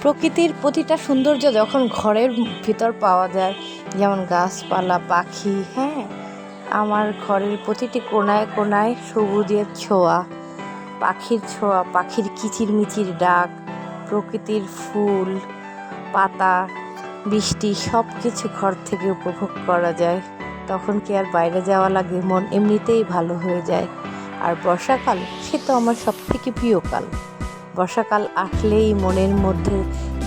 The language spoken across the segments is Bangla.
প্রকৃতির প্রতিটা সৌন্দর্য যখন ঘরের ভিতর পাওয়া যায়, যেমন গাছপালা, পাখি, হ্যাঁ, আমার ঘরের প্রতিটি কোণায় কোণায় সবুজের ছোঁয়া, পাখির ছোঁয়া, পাখির কিচিরমিচির ডাক, প্রকৃতির ফুল পাতা, বৃষ্টি, সব কিছু ঘর থেকে উপভোগ করা যায়। তখন কি আর বাইরে যাওয়া লাগে, মন এমনিতেই ভালো হয়ে যায়। আর বর্ষাকাল, সে তো আমার সবথেকে প্রিয় কাল। বর্ষাকাল আসলেই মনের মধ্যে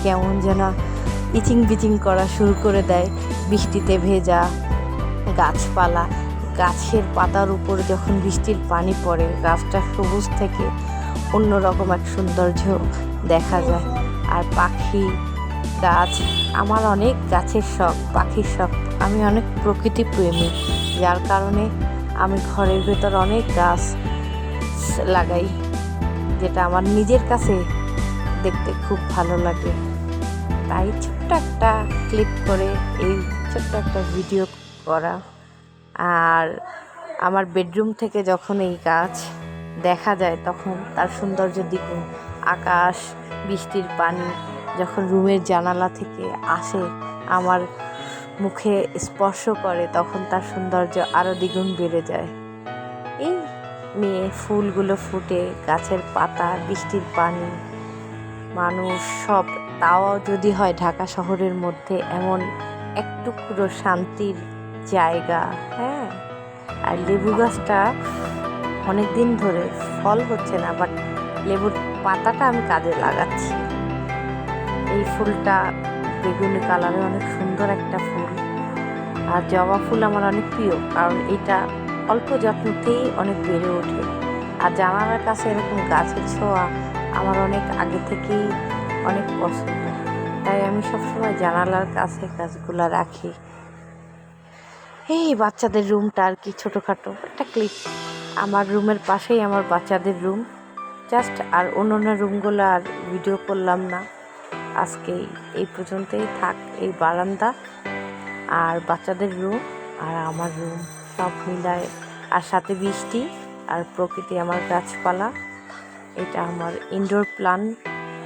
কেমন যেন ইচিং বিচিং করা শুরু করে দেয়। বৃষ্টিতে ভেজা গাছপালা, গাছের পাতার উপর যখন বৃষ্টির পানি পড়ে, গাছটা সবুজ থেকে অন্যরকম এক সৌন্দর্য দেখা যায়। আর পাখি, গাছ, আমার অনেক গাছের শখ, পাখির শখ। আমি অনেক প্রকৃতি প্রেমী, যার কারণে আমি ঘরের ভেতর অনেক গাছ লাগাই, যেটা আমার নিজের কাছে দেখতে খুব ভালো লাগে। তাই ছোট্ট একটা ক্লিক করে এই ছোট্ট একটা ভিডিও করা। আর আমার বেডরুম থেকে যখন এই গাছ দেখা যায়, তখন তার সৌন্দর্য দ্বিগুণ। আকাশ, বৃষ্টির পানি যখন রুমের জানালা থেকে আসে, আমার মুখে স্পর্শ করে, তখন তার সৌন্দর্য আরও দ্বিগুণ বেড়ে যায়। এই নিয়ে ফুলগুলো ফুটে, গাছের পাতা, বৃষ্টির পানি, মানুষ, সব। তাও যদি হয় ঢাকা শহরের মধ্যে, এমন এক টুকরো শান্তির জায়গা। হ্যাঁ, আর লেবু গাছটা অনেক দিন ধরে ফল হচ্ছে না, বাট লেবুর পাতাটা আমি কাজে লাগাচ্ছি। এই ফুলটা বেগুনি কালারের, অনেক সুন্দর একটা ফুল। আর জবা ফুল আমার অনেক প্রিয়, কারণ এটা অল্প যত্নতেই অনেক বেড়ে ওঠে। আর জানালার কাছে এরকম গাছের ছোঁয়া আমার অনেক আগে থেকেই অনেক পছন্দ, তাই আমি সবসময় জানালার কাছে গাছগুলা রাখি। এই বাচ্চাদের রুমটা আর কি, ছোটোখাটো একটা ক্লিপ। আমার রুমের পাশেই আমার বাচ্চাদের রুম, জাস্ট। আর অন্য রুমগুলো আর ভিডিও করলাম না। আজকে এই পর্যন্তই থাক। এই বারান্দা আর বাচ্চাদের রুম আর আমার রুম সব মিলায়, আর সাথে বৃষ্টি আর প্রকৃতি, আমার গাছপালা, এটা আমার ইনডোর প্ল্যান।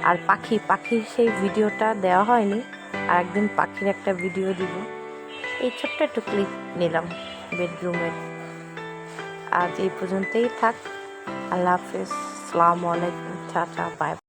আর পাখির সেই ভিডিওটা দেওয়া হয়নি, আর একদিন পাখির একটা ভিডিও দিব। এই ছোট্ট একটু ক্লিপ নিলাম বেডরুমের। আজ এই পর্যন্তই থাক। আল্লাহ হাফেজ, আসসালামু আলাইকুম, টাটা, বাই।